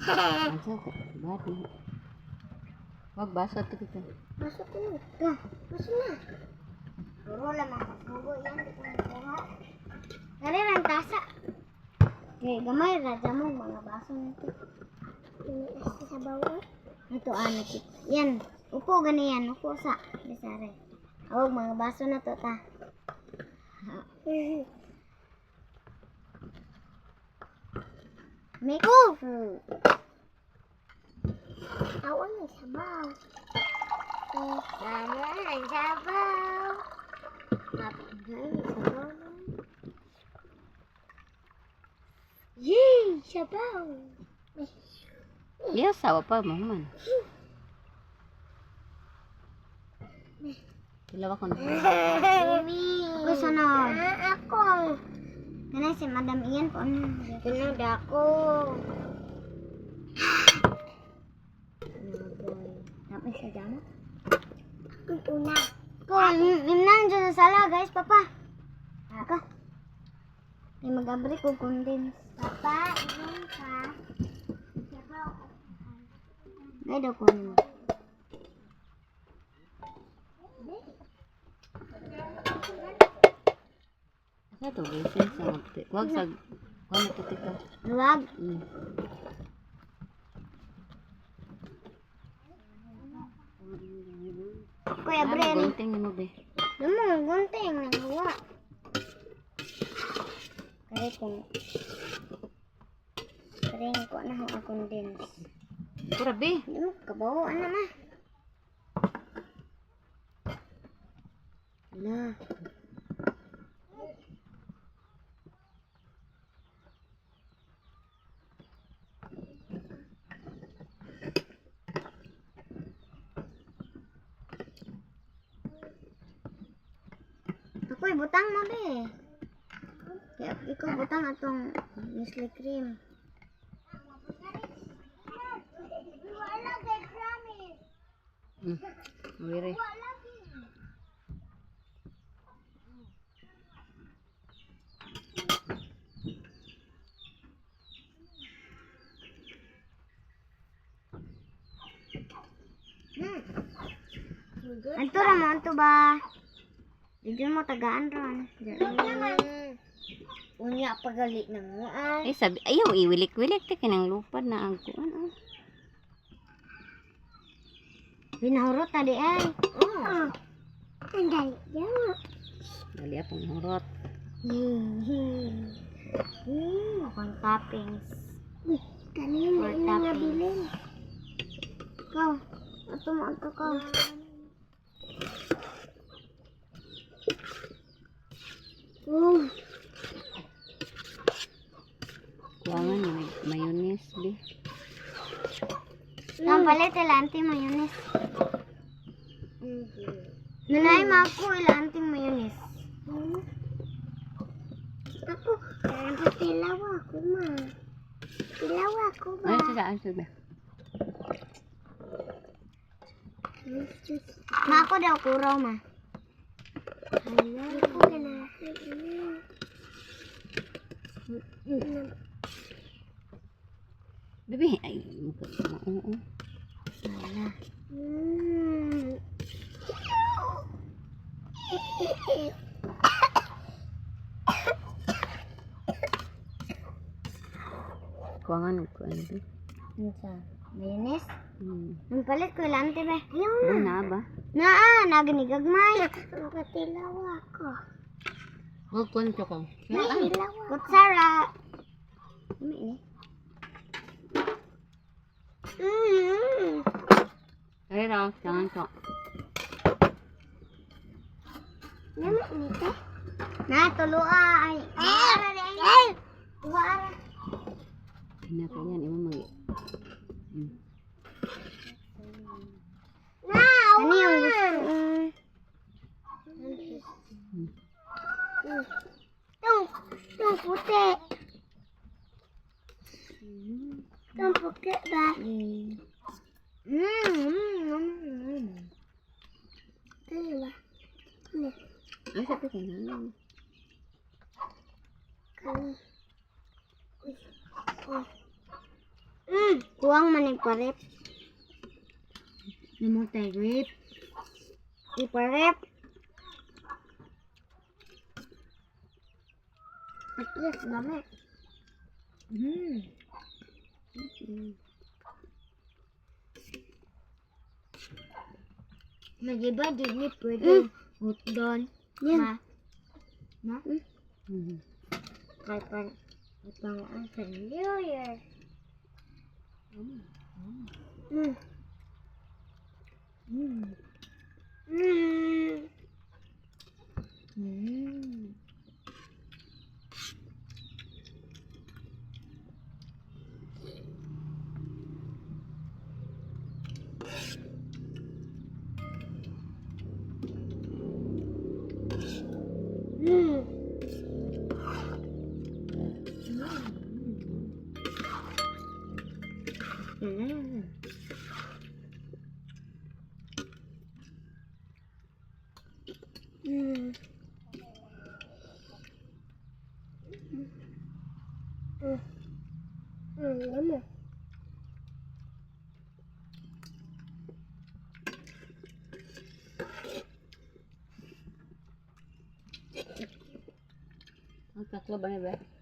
Masa ko, bati. Wag basa to kita. Masuk dulu. Dah, masuk na. Puro lang mga pugo yan. Di ko nakuha. Kaya lang tasa. Okay, gamay raja mo mga baso nito. Ini sa bawah. Ito ano kit. Yan. Upo gani yan. Upo sa. Bisare. Awag mga baso na to ta. Make awan ng sabaw. Sana ng sabaw. Napagay ng sabaw. Yay! Sabaw! Iya sawa pa mo man. Dalawa ko na. Ako sunod. Ako. Ganun si Madam Ian po. Sunod ako. Tapos siya dyan. Ako una. Ko, imnan dyan sa sala guys, papa. Ako. Ay mag-abri ko condense. Papa, inom ka. Gaya daw ko naman. Asa to, resin sa ngapte. Wag sa, wag na to tika. Luwag. Kuya Bren. Gunting mo be. Naman, gunting. Nagawa. Kaya kung kaya ko na ang condense. Grabe. Hindi mo kabaw. Ano na? Ala. Ako'y butang mo be. Kaya ikaw butang atong Nestle cream. Wiri. Anto ra mo ba? Hindi mo tagaan ron. Unya pagali na mo ay. Eh sabi, ayaw iwilik-wilik ta kinang lupad na ang kuan. Oh. Binahurot tadi ay. Oh. Ang dali yawa. Dali akong hurot. Akong toppings. Kanina ini nabilin. Kau, ato mo ato ka. Kuangan yung mayonnaise be. Ang palit ilanting mayonnaise. Nanay mako ilanting mayonnaise. Ako, tilaw ako ma. Tilaw ako ba? Ano sa saan be? Ma ako daw kuraw ma. Hala. Ako gana. Bebe, ay, oo. Hala. Kuangan ko ano be? Ano sa? Mayonnaise? Ang palit ko ilante ba? Ayaw Ano na. na ba? Naganigagmay. Nakatilaw ako. Wag ko nito ko. Nakatilaw ako. Kutsara. Ini. Ay raw, jangan ko. Naman nito. Na, tulua ay. Ay! Tuwara. Pinakanyan, imo mag... Ano yung gusto? Itong puti. Itong puti ba? Ano ba? Ay, sabi ka na. Kuwang manigparep. Namang tayo rip. Iparep. At least dami. Magiba din ni pwede hotdon. Ma. Ma? Kahit pang ang sa New Year. Lama. Ang tatlo ba na ba?